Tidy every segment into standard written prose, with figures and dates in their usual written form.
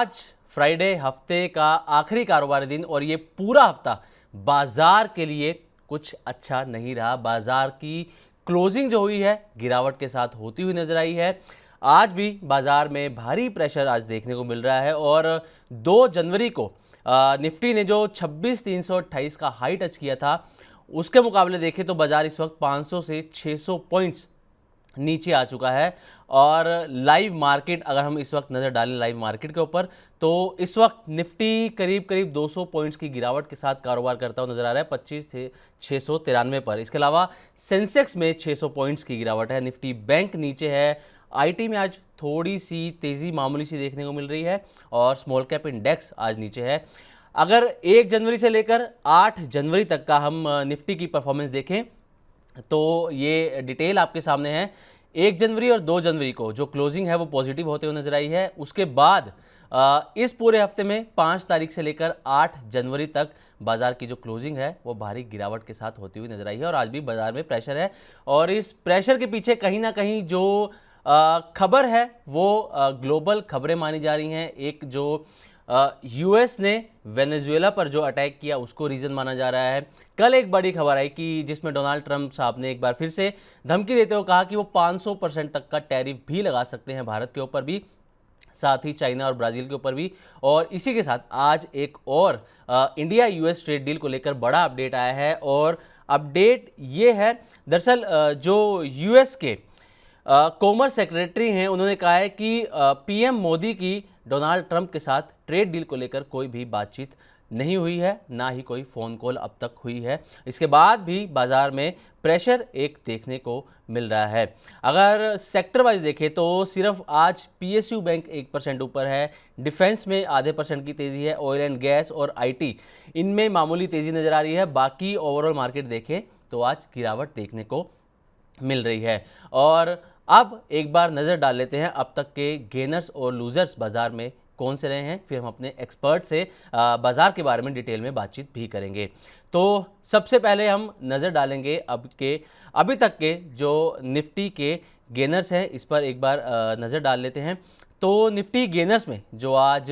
आज फ्राइडे हफ्ते का आखिरी कारोबारी दिन और ये पूरा हफ्ता बाजार के लिए कुछ अच्छा नहीं रहा। बाजार की क्लोजिंग जो हुई है गिरावट के साथ होती हुई नजर आई है। आज भी बाजार में भारी प्रेशर आज देखने को मिल रहा है और 2 जनवरी को निफ्टी ने जो 26,328 का हाई टच किया था उसके मुकाबले देखें तो बाजार इस वक्त 500 से 600 पॉइंट्स नीचे आ चुका है। और लाइव मार्केट अगर हम इस वक्त नज़र डालें लाइव मार्केट के ऊपर तो इस वक्त निफ्टी करीब करीब 200 पॉइंट्स की गिरावट के साथ कारोबार करता हुआ नजर आ रहा है 25,693 पर। इसके अलावा सेंसेक्स में 600 पॉइंट्स की गिरावट है। निफ्टी बैंक नीचे है। आईटी में आज थोड़ी सी तेज़ी मामूली सी देखने को मिल रही है और स्मॉल कैप इंडेक्स आज नीचे है। अगर 1 जनवरी से लेकर 8 जनवरी तक का हम निफ्टी की परफॉर्मेंस देखें तो ये डिटेल आपके सामने है। 1 जनवरी और 2 जनवरी को जो क्लोजिंग है वो पॉजिटिव होते हुए नजर आई है। उसके बाद इस पूरे हफ्ते में 5 तारीख से लेकर 8 जनवरी तक बाजार की जो क्लोजिंग है वो भारी गिरावट के साथ होती हुई नजर आई है और आज भी बाजार में प्रेशर है। और इस प्रेशर के पीछे कहीं ना कहीं जो खबर है वो ग्लोबल खबरें मानी जा रही हैं। एक जो यूएस ने वेनेजुएला पर जो अटैक किया उसको रीज़न माना जा रहा है। कल एक बड़ी खबर आई कि जिसमें डोनाल्ड ट्रंप साहब ने एक बार फिर से धमकी देते हुए कहा कि वो 500% तक का टैरिफ भी लगा सकते हैं भारत के ऊपर भी, साथ ही चाइना और ब्राज़ील के ऊपर भी। और इसी के साथ आज एक और इंडिया यूएस ट्रेड डील को लेकर बड़ा अपडेट आया है। और अपडेट ये है दरअसल जो यूएस के कॉमर्स सेक्रेटरी हैं उन्होंने कहा है कि पीएम मोदी की डोनाल्ड ट्रंप के साथ ट्रेड डील को लेकर कोई भी बातचीत नहीं हुई है, ना ही कोई फ़ोन कॉल अब तक हुई है। इसके बाद भी बाज़ार में प्रेशर एक देखने को मिल रहा है। अगर सेक्टर वाइज देखें तो सिर्फ आज पीएसयू बैंक 1% ऊपर है, डिफेंस में आधे % की तेज़ी है, ऑयल एंड गैस और आईटी इनमें मामूली तेज़ी नज़र आ रही है। बाकी ओवरऑल मार्केट देखें तो आज गिरावट देखने को मिल रही है। और अब एक बार नज़र डाल लेते हैं अब तक के गेनर्स और लूजर्स बाजार में कौन से रहे हैं, फिर हम अपने एक्सपर्ट से बाजार के बारे में डिटेल में बातचीत भी करेंगे। तो सबसे पहले हम नज़र डालेंगे अभी तक के जो निफ्टी के गेनर्स हैं इस पर एक बार नज़र डाल लेते हैं। तो निफ्टी गेनर्स में जो आज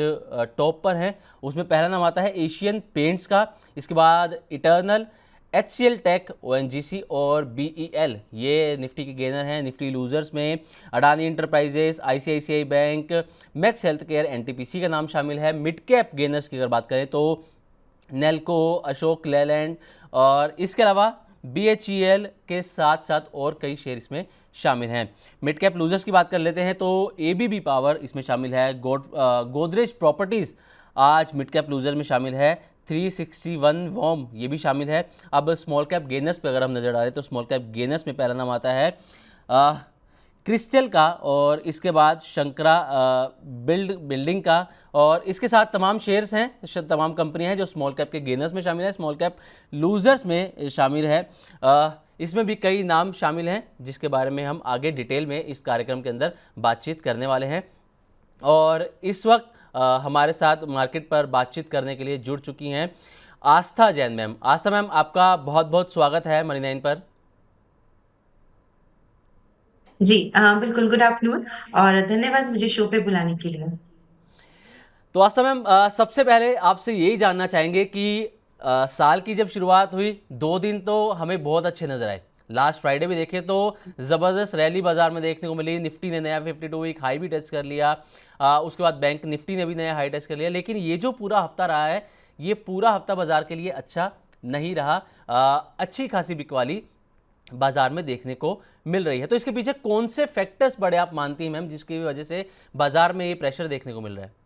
टॉप पर हैं उसमें पहला नाम आता है एशियन पेंट्स का, इसके बाद इटर्नल, HCL टेक, ONGC और BEL ये निफ्टी के गेनर हैं। निफ्टी लूजर्स में Adani enterprises, ICICI bank, max health care, NTPC का नाम शामिल है। मिड कैप गेनर्स की अगर बात करें तो नेल्को, अशोक लेलैंड और इसके अलावा BHEL के साथ साथ और कई शेयर इसमें शामिल हैं। मिड कैप लूजर्स की बात कर लेते हैं तो ABB पावर इसमें शामिल है। गोदरेज प्रॉपर्टीज़ आज मिड कैप लूजर में शामिल है। 361 वॉम ये भी शामिल है। अब स्मॉल कैप गेनर्स पे अगर हम नज़र डालें तो स्मॉल कैप गेनर्स में पहला नाम आता है क्रिस्टल का और इसके बाद शंकरा बिल्डिंग का और इसके साथ तमाम शेयर्स हैं, तमाम कंपनियां हैं जो स्मॉल कैप के गेनर्स में शामिल है। स्मॉल कैप लूजर्स में शामिल है इसमें भी कई नाम शामिल हैं जिसके बारे में हम आगे डिटेल में इस कार्यक्रम के अंदर बातचीत करने वाले हैं। और इस वक्त हमारे साथ मार्केट पर बातचीत करने के लिए जुड़ चुकी हैं आस्था जैन मैम। आस्था मैम आपका बहुत बहुत स्वागत है मनी 9 पर। जी बिल्कुल। गुड आफ्टरनून और धन्यवाद मुझे शो पे बुलाने के लिए। तो आस्था मैम सबसे पहले आपसे यही जानना चाहेंगे कि साल की जब शुरुआत हुई 2 दिन तो हमें बहुत अच्छे नजर आए। लास्ट फ्राइडे भी देखें तो ज़बरदस्त रैली बाजार में देखने को मिली। निफ्टी ने नया 52 वीक हाई भी टच कर लिया। उसके बाद बैंक निफ्टी ने भी नया हाई टच कर लिया। लेकिन ये जो पूरा हफ्ता रहा है ये पूरा हफ्ता बाजार के लिए अच्छा नहीं रहा। अच्छी खासी बिकवाली बाजार में देखने को मिल रही है। तो इसके पीछे कौन से फैक्टर्स बड़े आप मानती हैं मैम जिसकी वजह से बाजार में ये प्रेशर देखने को मिल रहा है?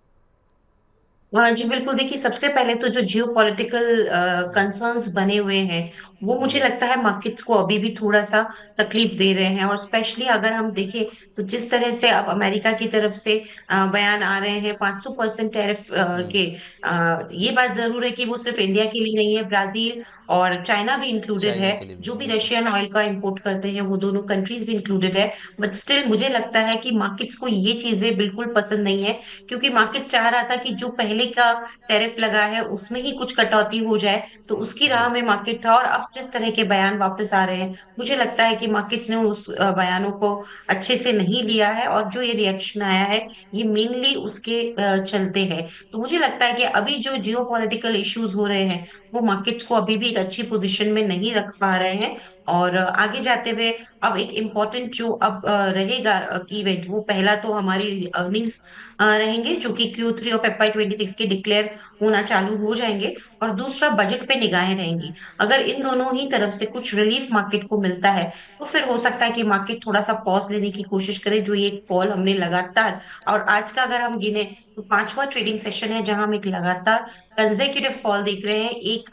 हाँ जी बिल्कुल। देखिए, सबसे पहले तो जो जियो पॉलिटिकल कंसर्न्स बने हुए हैं वो मुझे जी। लगता है मार्केट्स को अभी भी थोड़ा सा तकलीफ दे रहे हैं। और स्पेशली अगर हम देखें तो जिस तरह से अब अमेरिका की तरफ से बयान आ रहे हैं 500% टैरिफ के, ये बात जरूर है कि वो सिर्फ इंडिया के लिए नहीं है, ब्राजील और चाइना भी इंक्लूडेड है। चाइना के लिए भी जो है भी बिल्कुल। रशियन ऑयल का इंपोर्ट करते हैं वो दोनों कंट्रीज भी इंक्लूडेड है। बट स्टिल मुझे लगता है कि मार्केट्स को ये चीजें बिल्कुल पसंद नहीं है, क्योंकि मार्केट चाह रहा था कि जो पहले पहले का टैरिफ लगा है उसमें ही कुछ कटौती हो जाए, तो उसकी राह जी। में मार्केट था। और अब जिस तरह के बयान वापस आ रहे हैं, मुझे लगता है कि मार्केट्स ने उस बयानों को अच्छे से नहीं लिया है, और जो ये रिएक्शन आया है ये मेनली उसके चलते है। तो मुझे लगता है कि अभी जो जियो पॉलिटिकल इश्यूज हो रहे हैं वो मार्केट्स को अभी भी एक अच्छी पोजीशन में नहीं रख पा रहे हैं। और आगे जाते हुए अब एक इम्पोर्टेंट जो अब रहेगा इवेंट, वो पहला तो हमारी अर्निंग्स रहेंगे जो कि Q3 ऑफ FY 26 के डिक्लेयर होना चालू हो जाएंगे। और दूसरा बजट पे निगाहें रहेंगी। अगर इन दोनों ही तरफ से कुछ रिलीफ मार्केट को मिलता है तो फिर हो सकता है कि मार्केट थोड़ा सा पॉज लेने की कोशिश करे, जो ये फॉल हमने लगातार, और आज का अगर हम गिने तो पांचवा ट्रेडिंग सेशन है जहां हम एक लगातार कंसेक्यूटिव फॉल देख रहे हैं। एक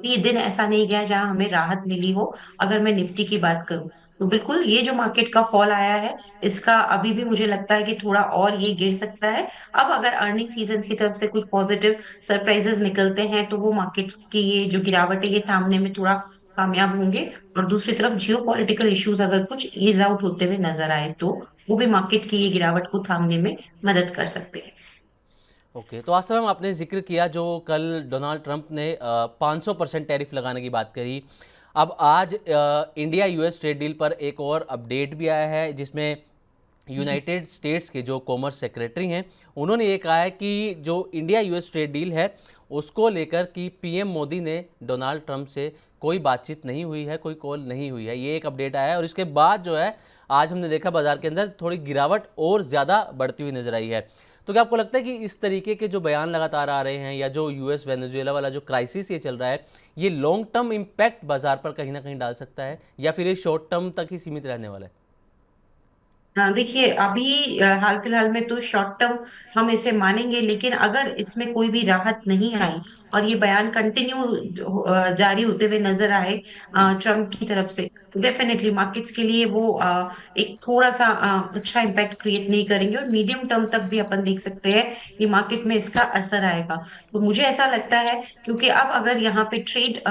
भी दिन ऐसा नहीं गया जहां हमें राहत मिली हो। अगर मैं निफ्टी की बात करूं तो बिल्कुल ये जो मार्केट का फॉल आया है, इसका अभी भी मुझे लगता है कि थोड़ा और ये गिर सकता है। अब अगर अर्निंग सीजन की तरफ से कुछ पॉजिटिव सरप्राइजेस निकलते हैं तो वो मार्केट की ये जो गिरावट है ये थामने में थोड़ा कामयाब होंगे। और दूसरी तरफ जियो पॉलिटिकल इश्यूज अगर कुछ ईज आउट होते हुए नजर आए तो वो भी मार्केट की ये गिरावट को थामने में मदद कर सकते हैं। ओके, तो आसर मैम, आपने जिक्र किया जो कल डोनाल्ड ट्रंप ने 500% टैरिफ लगाने की बात करी। अब आज इंडिया यूएस ट्रेड डील पर एक और अपडेट भी आया है, जिसमें यूनाइटेड स्टेट्स के जो कॉमर्स सेक्रेटरी हैं उन्होंने ये कहा है कि जो इंडिया यूएस ट्रेड डील है उसको लेकर कि पीएम मोदी ने डोनाल्ड ट्रंप से कोई बातचीत नहीं हुई है, कोई कॉल नहीं हुई है। ये एक अपडेट आया है, और इसके बाद जो है आज हमने देखा बाजार के अंदर थोड़ी गिरावट और ज़्यादा बढ़ती हुई नजर आई है। तो क्या आपको लगता है कि इस तरीके के जो बयान लगातार आ रहे हैं, या जो यूएस वेनेजुएला वाला जो क्राइसिस ये चल रहा है, ये लॉन्ग टर्म इम्पैक्ट बाजार पर कहीं ना कहीं डाल सकता है, या फिर ये शॉर्ट टर्म तक ही सीमित रहने वाला है? देखिए अभी हाल फिलहाल में तो शॉर्ट टर्म हम इसे मानेंगे, लेकिन अगर इसमें कोई भी राहत नहीं आई और ये बयान कंटिन्यू जारी होते हुए नजर आए ट्रम्प की तरफ से, तो डेफिनेटली मार्केट्स के लिए वो एक थोड़ा सा अच्छा इम्पैक्ट क्रिएट नहीं करेंगे, और मीडियम टर्म तक भी अपन देख सकते हैं कि मार्केट में इसका असर आएगा। तो मुझे ऐसा लगता है, क्योंकि अब अगर यहाँ पे ट्रेड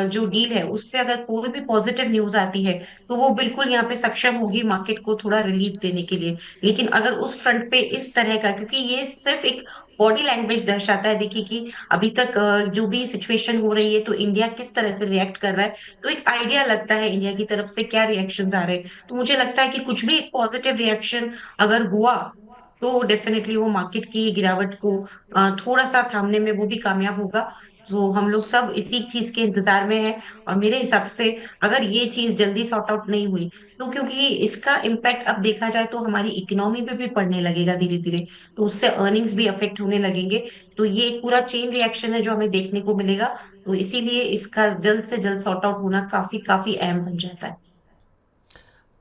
जो डील है उस पे अगर कोई भी पॉजिटिव न्यूज आती है तो वो बिल्कुल यहाँ पे सक्षम होगी मार्केट को थोड़ा रिलीफ देने के लिए। लेकिन अगर उस फ्रंट पे इस तरह का, क्योंकि ये सिर्फ एक बॉडी लैंग्वेज दर्शाता है, देखिए कि अभी तक जो भी सिचुएशन हो रही है तो इंडिया किस तरह से रिएक्ट कर रहा है, तो एक आइडिया लगता है इंडिया की तरफ से क्या रिएक्शंस आ रहे हैं। तो मुझे लगता है कि कुछ भी एक पॉजिटिव रिएक्शन अगर हुआ तो डेफिनेटली वो मार्केट की गिरावट को थोड़ा सा थामने में वो भी कामयाब होगा। तो हम लोग सब इसी चीज के इंतजार में हैं। और मेरे हिसाब से अगर ये चीज जल्दी सॉर्ट आउट नहीं हुई तो, क्योंकि इसका इम्पैक्ट अब देखा जाए तो हमारी इकोनॉमी पे भी पड़ने लगेगा धीरे धीरे, तो उससे अर्निंग्स भी अफेक्ट होने लगेंगे। तो ये एक पूरा चेन रिएक्शन है जो हमें देखने को मिलेगा। तो इसीलिए इसका जल्द से जल्द सॉर्ट आउट होना काफी काफी अहम बन जाता है।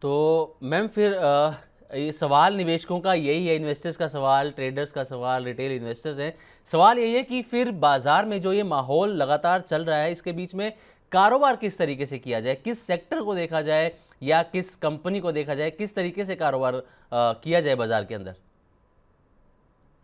तो मैम फिर ये सवाल निवेशकों का यही है, इन्वेस्टर्स का सवाल, ट्रेडर्स का सवाल, रिटेल इन्वेस्टर्स हैं, सवाल यही है कि फिर बाजार में जो ये माहौल लगातार चल रहा है इसके बीच में कारोबार किस तरीके से किया जाए, किस सेक्टर को देखा जाए या किस कंपनी को देखा जाए, किस तरीके से कारोबार किया जाए बाजार के अंदर?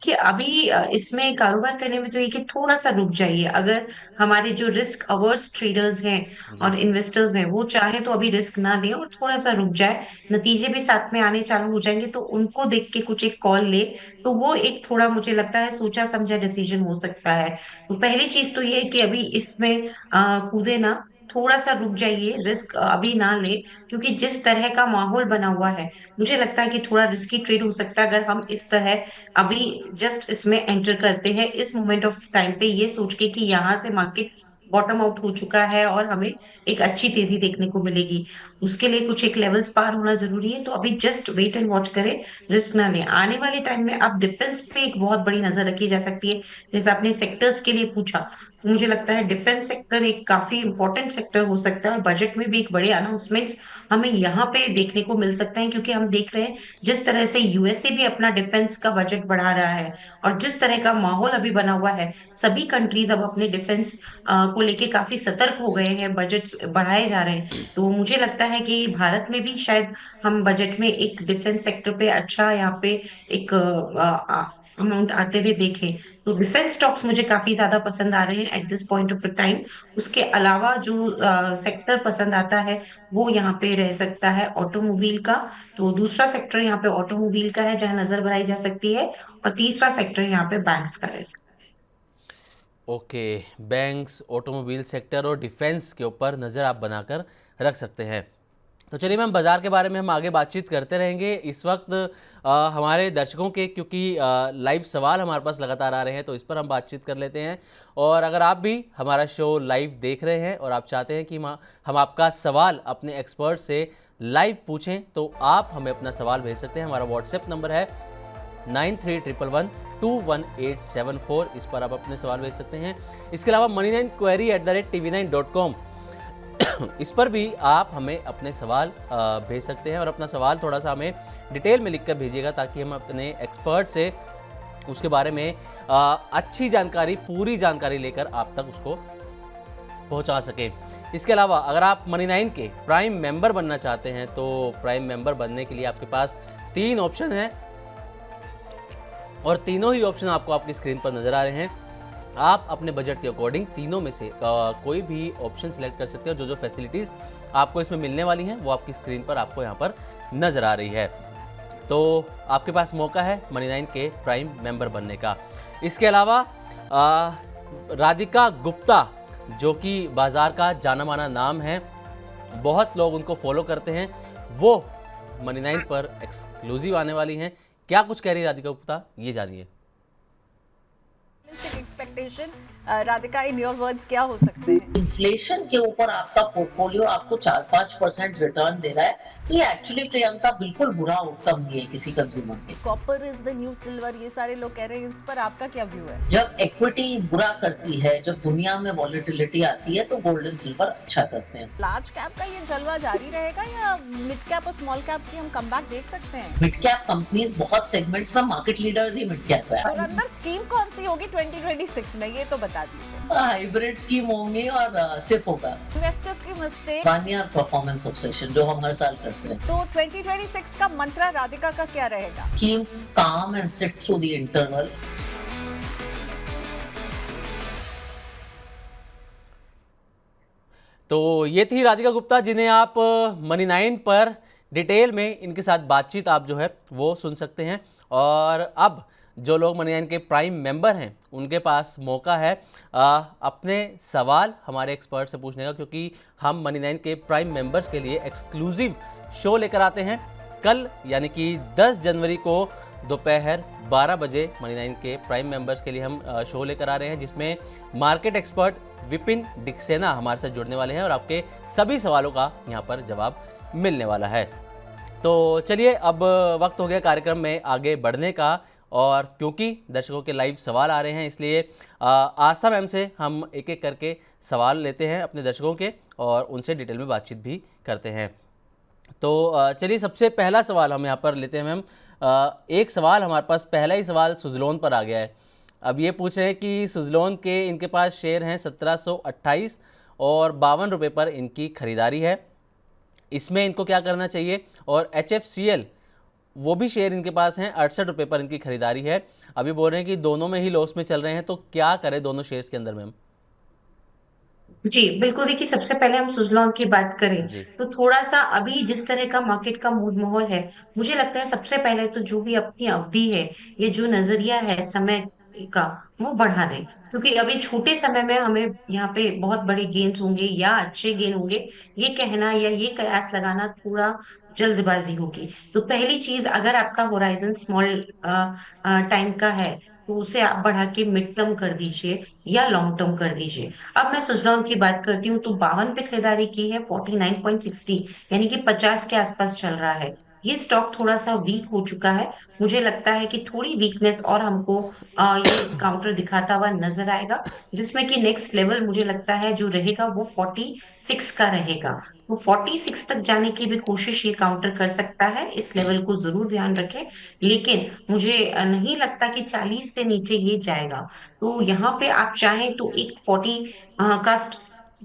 कि अभी इसमें कारोबार करने में तो ये कि थोड़ा सा रुक जाइए। अगर हमारे जो रिस्क अवर्स ट्रेडर्स हैं जी। और इन्वेस्टर्स हैं वो चाहे तो अभी रिस्क ना लें और थोड़ा सा रुक जाए, नतीजे भी साथ में आने चालू हो जाएंगे तो उनको देख के कुछ एक कॉल ले, तो वो एक थोड़ा मुझे लगता है सोचा समझा डिसीजन हो सकता है। तो पहली चीज तो ये है कि अभी इसमें कूदे ना, थोड़ा सा रुक जाइए, रिस्क अभी ना ले, क्योंकि जिस तरह का माहौल बना हुआ है मुझे लगता है कि थोड़ा रिस्की ट्रेड हो सकता है अगर हम इस तरह अभी जस्ट इसमें एंटर करते हैं इस मोमेंट ऑफ टाइम पे, ये सोच के कि यहाँ से मार्केट बॉटम आउट हो चुका है और हमें एक अच्छी तेजी देखने को मिलेगी। उसके लिए कुछ एक लेवल्स पार होना जरूरी है, तो अभी जस्ट वेट एंड वॉच करें, रिस्क ना लें। आने वाले टाइम में अब डिफेंस पे एक बहुत बड़ी नजर रखी जा सकती है। जैसे आपने सेक्टर्स के लिए पूछा, तो मुझे लगता है डिफेंस सेक्टर एक काफी इंपॉर्टेंट सेक्टर हो सकता है, और बजट में भी एक बड़े अनाउंसमेंट्स हमें यहाँ पे देखने को मिल सकते हैं, क्योंकि हम देख रहे हैं जिस तरह से यूएसए भी अपना डिफेंस का बजट बढ़ा रहा है, और जिस तरह का माहौल अभी बना हुआ है, सभी कंट्रीज अब अपने डिफेंस को लेके काफी सतर्क हो गए हैं, बजट्स बढ़ाए जा रहे हैं। तो मुझे लगता है कि भारत में भी शायद हम बजट में एक डिफेंस सेक्टर पे अच्छा यहाँ पे एक अमाउंट आते हुए देखें। तो डिफेंस स्टॉक्स मुझे काफी ज्यादा पसंद आ रहे हैं at this point of time. उसके अलावा जो सेक्टर पसंद आता है वो यहाँ पे रह सकता है ऑटोमोबाइल का। तो दूसरा सेक्टर यहाँ पे ऑटोमोबाइल का है जहां नजर बनाई जा सकती है, और तीसरा सेक्टर यहाँ पे बैंक्स का रह सकता है। ओके, बैंक्स, ऑटोमोबाइल सेक्टर और डिफेंस के ऊपर नज़र आप बनाकर रख सकते हैं। तो चलिए मैम, बाज़ार के बारे में हम आगे बातचीत करते रहेंगे। इस वक्त हमारे दर्शकों के, क्योंकि लाइव सवाल हमारे पास लगातार आ रहे हैं, तो इस पर हम बातचीत कर लेते हैं। और अगर आप भी हमारा शो लाइव देख रहे हैं और आप चाहते हैं कि हम आपका सवाल अपने एक्सपर्ट से लाइव पूछें, तो आप हमें अपना सवाल भेज सकते हैं। हमारा व्हाट्सएप नंबर है 9311121874। इस पर आप अपने सवाल भेज सकते हैं। इसके अलावा money9query@tv9.com इस पर भी आप हमें अपने सवाल भेज सकते हैं और अपना सवाल थोड़ा सा हमें डिटेल में लिखकर भेजिएगा, ताकि हम अपने एक्सपर्ट से उसके बारे में अच्छी जानकारी, पूरी जानकारी लेकर आप तक उसको पहुंचा सके। इसके अलावा अगर आप मनी9 के प्राइम मेंबर बनना चाहते हैं, तो प्राइम मेंबर बनने के लिए आपके पास 3 ऑप्शन हैं और तीनों ही ऑप्शन आपको आपकी स्क्रीन पर नजर आ रहे हैं। आप अपने बजट के अकॉर्डिंग तीनों में से कोई भी ऑप्शन सिलेक्ट कर सकते हो। जो फैसिलिटीज़ आपको इसमें मिलने वाली हैं वो आपकी स्क्रीन पर आपको यहाँ पर नज़र आ रही है। तो आपके पास मौका है मनी9 के प्राइम मेंबर बनने का। इसके अलावा राधिका गुप्ता, जो कि बाज़ार का जाना माना नाम है, बहुत लोग उनको फॉलो करते हैं, वो मनी9 पर एक्सक्लूसिव आने वाली हैं। क्या कुछ कह रही है राधिका गुप्ता, ये जानिए। Expectation Radhika, in your words क्या हो सकते हैं? इन्फ्लेशन के ऊपर आपका पोर्टफोलियो आपको 4-5% रिटर्न दे रहा है, तो ये एक्चुअली प्रियंका बिल्कुल बुरा आउटकम नहीं है किसी कंज्यूमर के। Copper is the new silver, ये सारे लोग कह रहे हैं, इस पर आपका क्या व्यू है? जब इक्विटी बुरा करती है, जब दुनिया में वॉलेटिलिटी आती है, तो गोल्ड एंड सिल्वर अच्छा करते हैं। लार्ज कैप का ये जलवा जारी रहेगा या मिड कैप और स्मॉल कैप की हम कमबैक देख सकते हैं? मिड कैप कंपनीज बहुत सेगमेंट्स में मार्केट लीडर्स ही मिड कैप है। और अंदर स्कीम कौन सी होगी 2026 में, ये तो बता दीजिए। हाइब्रिड स्कीम होंगी और सिर्फ होगा इन्वेस्टर की मिस्टेक 1 ईयर परफॉर्मेंस ऑब्सेशन, जो हम हर साल करते हैं। तो 2026 का मंत्र राधिका का क्या रहेगा? Keep calm and sit through the interval. तो ये थी राधिका गुप्ता, जिन्हें आप मनी9 पर डिटेल में इनके साथ बातचीत आप जो है वो सुन सकते हैं। और अब जो लोग मनी9 के प्राइम मेंबर हैं, उनके पास मौका है अपने सवाल हमारे एक्सपर्ट से पूछने का, क्योंकि हम मनी9 के प्राइम मेंबर्स के लिए एक्सक्लूसिव शो लेकर आते हैं। कल यानी कि 10 जनवरी को दोपहर 12 बजे मनी9 के प्राइम मेंबर्स के लिए हम शो लेकर आ रहे हैं, जिसमें मार्केट एक्सपर्ट विपिन डिक्सेना हमारे साथ जुड़ने वाले हैं और आपके सभी सवालों का यहाँ पर जवाब मिलने वाला है। तो चलिए, अब वक्त हो गया कार्यक्रम में आगे बढ़ने का, और क्योंकि दर्शकों के लाइव सवाल आ रहे हैं, इसलिए आस्था मैम से हम एक एक करके सवाल लेते हैं अपने दर्शकों के और उनसे डिटेल में बातचीत भी करते हैं। तो चलिए, सबसे पहला सवाल हम यहाँ पर लेते हैं मैम। एक सवाल हमारे पास, पहला ही सवाल सुज़लोन पर आ गया है। अब ये पूछ रहे हैं कि सुज़लोन के इनके पास शेयर हैं 1728 और 52 रुपये पर इनकी खरीदारी है। इसमें इनको क्या करना चाहिए? और HFCL, वो भी शेयर इनके पास हैं 68 रुपये पर इनकी खरीदारी है। अभी बोल रहे हैं कि दोनों में ही लॉस में चल रहे हैं, तो क्या करें दोनों शेयर्स के अंदर मैम? जी बिल्कुल, देखिए सबसे पहले हम सुजलॉन की बात करें जी। तो थोड़ा सा अभी जिस तरह का मार्केट का मूड माहौल है, मुझे लगता है सबसे पहले तो जो भी अपनी अवधि है, ये जो नजरिया है समय का, वो बढ़ा दें। क्योंकि अभी छोटे समय में हमें यहाँ पे बहुत बड़े गेन्स होंगे या अच्छे गेन होंगे, ये कहना या ये कयास लगाना थोड़ा जल्दबाजी होगी। तो पहली चीज, अगर आपका होराइजन स्मॉल टाइम का है, तो उसे आप बढ़ा के मिड टर्म कर दीजिए या लॉन्ग टर्म कर दीजिए। अब मैं सुजलॉन की बात करती हूँ तो 52 पे खरीदारी की है, 49.60 यानी कि 50 के आसपास चल रहा है। ये स्टॉक थोड़ा सा वीक हो चुका है। मुझे लगता है कि थोड़ी वीकनेस और हमको ये काउंटर दिखाता हुआ नजर आएगा, जिसमें कि नेक्स्ट लेवल मुझे लगता है जो रहेगा वो 46 का रहेगा। तो 46 तक जाने की भी कोशिश ये काउंटर कर सकता है, इस लेवल को जरूर ध्यान रखें। लेकिन मुझे नहीं लगता कि 40 से नीचे ये जाएगा। तो यहाँ पे आप चाहें तो एक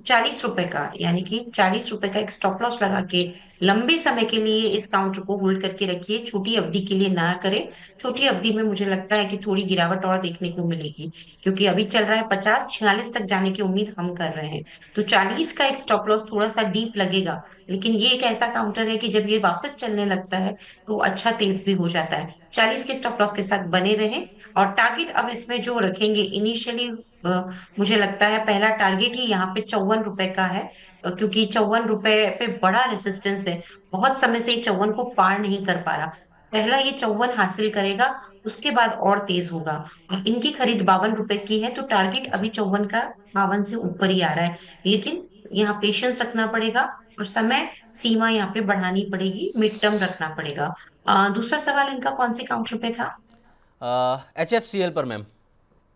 40 रुपए का, यानी कि 40 रुपए का एक स्टॉप लॉस लगा के लंबे समय के लिए इस काउंटर को होल्ड करके रखिए, छोटी अवधि के लिए ना करें। छोटी अवधि में मुझे लगता है कि थोड़ी गिरावट और देखने को मिलेगी, क्योंकि अभी चल रहा है 50, 46 तक जाने की उम्मीद हम कर रहे हैं। तो 40 का एक स्टॉप लॉस थोड़ा सा डीप लगेगा, लेकिन ये एक ऐसा काउंटर है कि जब ये वापस चलने लगता है तो अच्छा तेज भी हो जाता है। 40 के स्टॉप लॉस के साथ बने रहें और टारगेट अब इसमें जो रखेंगे इनिशियली, मुझे लगता है पहला टारगेट ही यहाँ पे 54 रुपए का है, क्योंकि 54 रुपए पे बड़ा रेसिस्टेंस है। बहुत समय से ये 54 को पार नहीं कर पा रहा। पहला ये 54 हासिल करेगा, उसके बाद और तेज होगा। और इनकी खरीद 52 रुपए की है, तो टारगेट अभी 54 का 52 से ऊपर ही आ रहा है। लेकिन यहाँ पेशेंस रखना पड़ेगा और समय सीमा यहाँ पे बढ़ानी पड़ेगी, मिड टर्म रखना पड़ेगा। दूसरा सवाल इनका कौन से काउंटर पे था? HFCL पर मैम।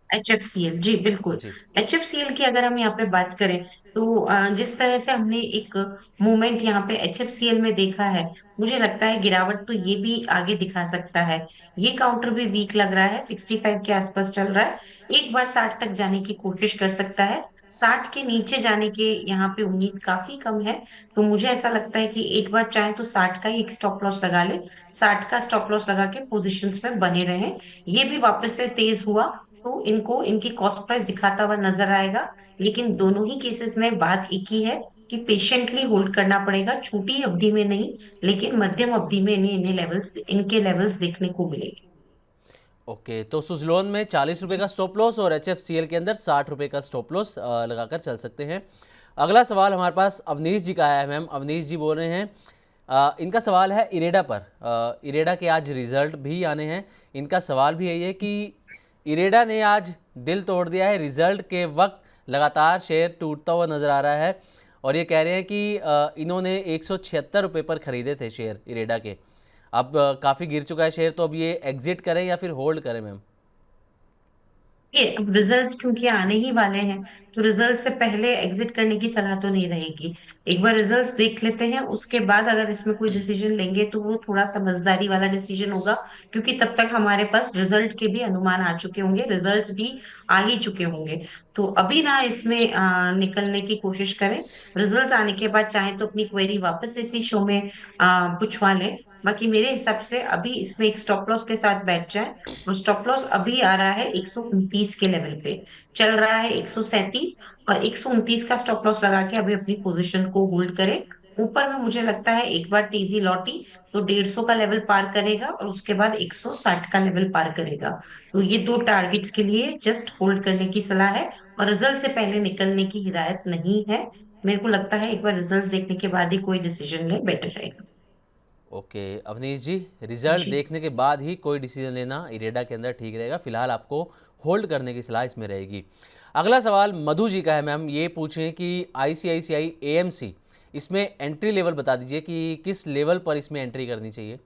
HFCL, जी बिल्कुल। जी। HFCL की अगर हम यहाँ पे बात करें, तो जिस तरह से हमने एक मूवमेंट यहाँ पे HFCL में देखा है, मुझे लगता है गिरावट तो ये भी आगे दिखा सकता है। ये काउंटर भी वीक लग रहा है, 65 के आसपास चल रहा है। एक बार 60 तक जाने की कोशिश कर सकता है। 60 के नीचे जाने के यहाँ पे उम्मीद काफी कम है। तो मुझे ऐसा लगता है कि एक बार चाहे तो 60 का ही एक स्टॉप लॉस लगा ले, 60 का स्टॉप लॉस लगा के पोजिशंस में बने रहें। ये भी वापस से तेज हुआ तो इनको इनकी कॉस्ट प्राइस दिखाता हुआ नजर आएगा। लेकिन दोनों ही केसेस में बात एक ही है कि पेशेंटली होल्ड करना पड़ेगा, छोटी अवधि में नहीं, लेकिन मध्यम अवधि में इनके लेवल्स देखने को मिलेंगे। ओके, तो सुजलोन में 40 रुपये का स्टॉप लॉस और HFCL के अंदर 60 रुपये का स्टॉप लॉस लगाकर चल सकते हैं। अगला सवाल हमारे पास अवनीश जी का आया है। मैम अवनीश जी बोल रहे हैं, इनका सवाल है इरेडा पर। इरेडा के आज रिजल्ट भी आने हैं। इनका सवाल भी यही है कि इरेडा ने आज दिल तोड़ दिया है। रिजल्ट के वक्त लगातार शेयर टूटता हुआ नज़र आ रहा है और ये कह रहे हैं कि इन्होंने 176 रुपये पर ख़रीदे थे शेयर इरेडा के। अब काफ़ी गिर चुका है शेयर, तो अब ये एग्जिट करें या फिर होल्ड करें मैम? ये अब रिजल्ट क्योंकि आने ही वाले हैं, तो रिजल्ट से पहले एग्जिट करने की सलाह तो नहीं रहेगी। एक बार रिजल्ट्स देख लेते हैं, उसके बाद अगर इसमें कोई डिसीजन लेंगे तो वो थोड़ा समझदारी वाला डिसीजन होगा, क्योंकि तब तक हमारे पास रिजल्ट के भी अनुमान आ चुके होंगे, रिजल्ट्स भी आ ही चुके होंगे। तो अभी ना इसमें निकलने की कोशिश करें। रिजल्ट्स आने के बाद चाहे तो अपनी क्वेरी वापस इसी शो में पूछवा लें। बाकी मेरे हिसाब से अभी इसमें एक स्टॉप लॉस के साथ बैठ जाए। और स्टॉप लॉस अभी आ रहा है 129 के लेवल पे, चल रहा है 137, और 129 का स्टॉप लॉस लगा के अभी अपनी पोजीशन को होल्ड करे। ऊपर में मुझे लगता है एक बार तेजी लौटी तो 150 का लेवल पार करेगा और उसके बाद 160 का लेवल पार करेगा। तो ये दो टारगेट्स के लिए जस्ट होल्ड करने की सलाह है, और रिजल्ट से पहले निकलने की हिदायत नहीं है। मेरे को लगता है एक बार रिजल्ट देखने के बाद ही कोई डिसीजन ले बेटर रहेगा। ओके अवनीश जी, रिजल्ट जी देखने के बाद ही कोई डिसीजन लेना इरेडा के अंदर ठीक रहेगा। फिलहाल आपको होल्ड करने की सलाह इसमें रहेगी। अगला सवाल मधु जी का है। मैम ये पूछें कि ICICI AMC इसमें एंट्री लेवल बता दीजिए कि किस लेवल पर इसमें एंट्री करनी चाहिए।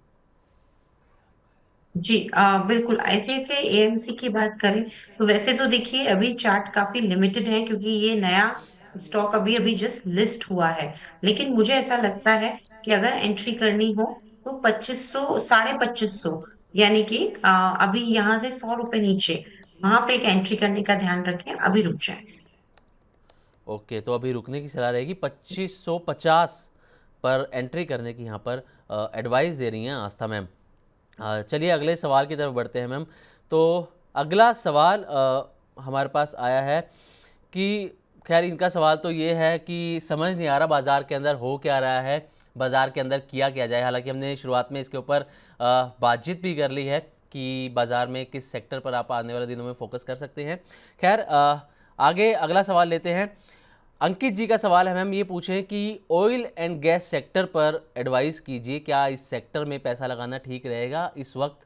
जी, बिल्कुल। ICICI AMC की बात करें तो वैसे तो देखिए अभी चार्ट काफी लिमिटेड है, क्योंकि ये नया स्टॉक अभी अभी जस्ट लिस्ट हुआ है। लेकिन मुझे ऐसा लगता है कि अगर एंट्री करनी हो तो 2500, 2550, यानी कि अभी यहाँ से 100 रुपए नीचे, वहां पे एक एंट्री करने का ध्यान रखें, अभी रुक जाए। ओके, तो अभी रुकने की सलाह रहेगी। 2550 पर एंट्री करने की यहाँ पर एडवाइस दे रही हैं आस्था मैम। चलिए अगले सवाल की तरफ बढ़ते हैं मैम। तो अगला सवाल हमारे पास आया है कि खैर इनका सवाल तो ये है कि समझ नहीं आ रहा बाज़ार के अंदर हो क्या रहा है, बाज़ार के अंदर किया क्या जाए। हालांकि हमने शुरुआत में इसके ऊपर बातचीत भी कर ली है कि बाज़ार में किस सेक्टर पर आप आने वाले दिनों में फोकस कर सकते हैं। खैर आगे अगला सवाल लेते हैं। अंकित जी का सवाल है मैम, ये पूछें कि ऑयल एंड गैस सेक्टर पर एडवाइस कीजिए, क्या इस सेक्टर में पैसा लगाना ठीक रहेगा इस वक्त?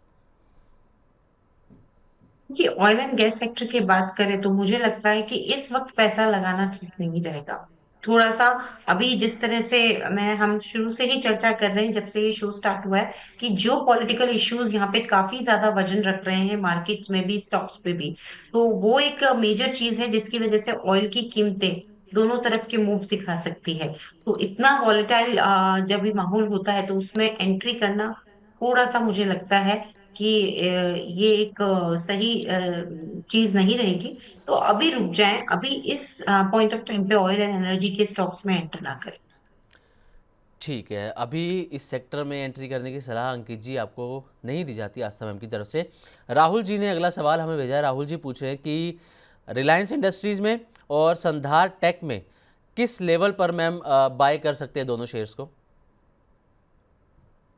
ये ऑयल एंड गैस सेक्टर की बात करें तो मुझे लगता है कि इस वक्त पैसा लगाना ठीक नहीं रहेगा। थोड़ा सा अभी जिस तरह से हम शुरू से ही चर्चा कर रहे हैं, जब से ये शो स्टार्ट हुआ है, कि जो पॉलिटिकल इश्यूज यहाँ पे काफी ज्यादा वजन रख रहे हैं, मार्केट्स में भी, स्टॉक्स पे भी। तो वो एक मेजर चीज है जिसकी वजह से ऑयल की कीमतें दोनों तरफ के मूव्स दिखा सकती है। तो इतना वॉलेटाइल जब भी माहौल होता है तो उसमें एंट्री करना थोड़ा सा मुझे लगता है कि ये एक सही चीज नहीं रहेगी। तो अभी रुक जाएं, अभी इस पॉइंट ऑफ टाइम पे ऑयल एंड एनर्जी के स्टॉक्स में एंटर ना करें। ठीक है, अभी इस सेक्टर में एंट्री करने की सलाह अंकित जी आपको नहीं दी जाती आस्था मैम की तरफ से। राहुल जी ने अगला सवाल हमें भेजा है। राहुल जी पूछ रहे हैं कि रिलायंस इंडस्ट्रीज़ में और संधार टेक में किस लेवल पर मैम बाय कर सकते हैं दोनों शेयर्स को?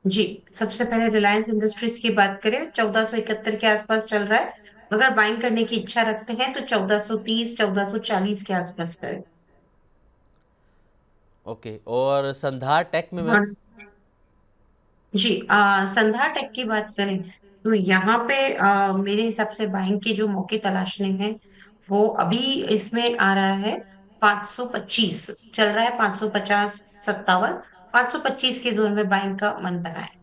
जी, सबसे पहले रिलायंस इंडस्ट्रीज की बात करें, 1471 के आसपास चल रहा है। अगर बाइंग करने की इच्छा रखते हैं तो 1430 1440 के आसपास करें। ओके, और संधार टेक में मैम? और जी, संधार टेक की बात करें तो यहाँ पे मेरे हिसाब से बाइंग के जो मौके तलाशने हैं वो अभी इसमें आ रहा है 525 चल रहा है, 550 57 525 के जोन में बाइंग का मन बना है।